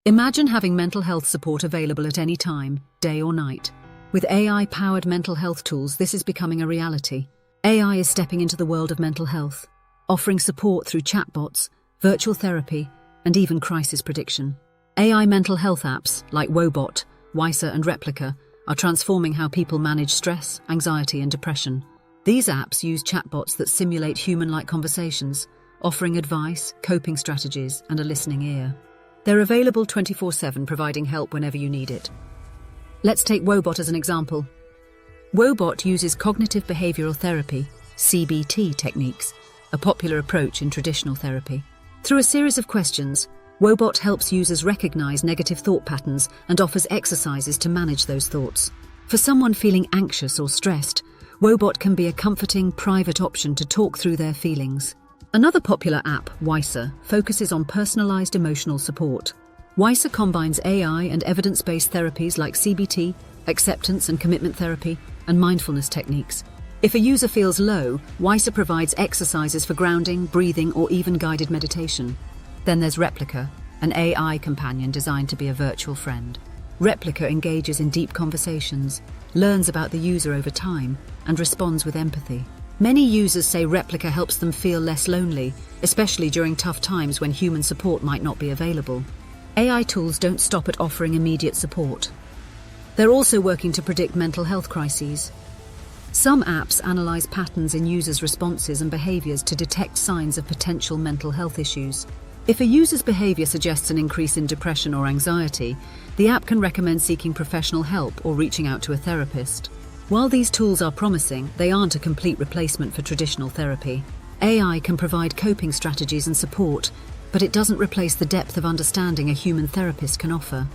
Imagine having mental health support available at any time, day or night. With AI-powered mental health tools, this is becoming a reality. AI is stepping into the world of mental health, offering support through chatbots, virtual therapy, and even crisis prediction. AI mental health apps like Woebot, Wysa, and Replika are transforming how people manage stress, anxiety, and depression. These apps use chatbots that simulate human-like conversations, offering advice, coping strategies, and a listening ear. They're available 24/7, providing help whenever you need it. Let's take Woebot as an example. Woebot uses cognitive behavioral therapy, CBT techniques, a popular approach in traditional therapy. Through a series of questions, Woebot helps users recognize negative thought patterns and offers exercises to manage those thoughts. For someone feeling anxious or stressed, Woebot can be a comforting, private option to talk through their feelings. Another popular app, Wysa, focuses on personalized emotional support. Wysa combines AI and evidence-based therapies like CBT, acceptance and commitment therapy, and mindfulness techniques. If a user feels low, Wysa provides exercises for grounding, breathing, or even guided meditation. Then there's Replika, an AI companion designed to be a virtual friend. Replika engages in deep conversations, learns about the user over time, and responds with empathy. Many users say Replika helps them feel less lonely, especially during tough times when human support might not be available. AI tools don't stop at offering immediate support. They're also working to predict mental health crises. Some apps analyze patterns in users' responses and behaviors to detect signs of potential mental health issues. If a user's behavior suggests an increase in depression or anxiety, the app can recommend seeking professional help or reaching out to a therapist. While these tools are promising, they aren't a complete replacement for traditional therapy. AI can provide coping strategies and support, but it doesn't replace the depth of understanding a human therapist can offer.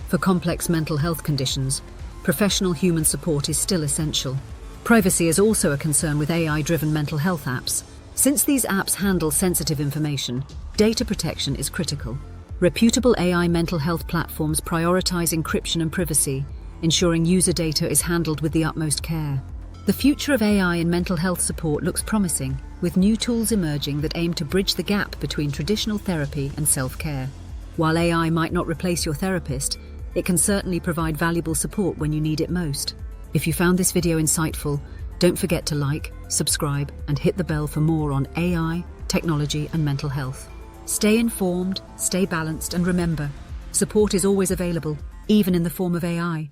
For complex mental health conditions, professional human support is still essential. Privacy is also a concern with AI-driven mental health apps. Since these apps handle sensitive information, data protection is critical. Reputable AI mental health platforms prioritize encryption and privacy, ensuring user data is handled with the utmost care. The future of AI in mental health support looks promising, with new tools emerging that aim to bridge the gap between traditional therapy and self-care. While AI might not replace your therapist, it can certainly provide valuable support when you need it most. If you found this video insightful, don't forget to like, subscribe, and hit the bell for more on AI, technology, and mental health. Stay informed, stay balanced, and remember, support is always available, even in the form of AI.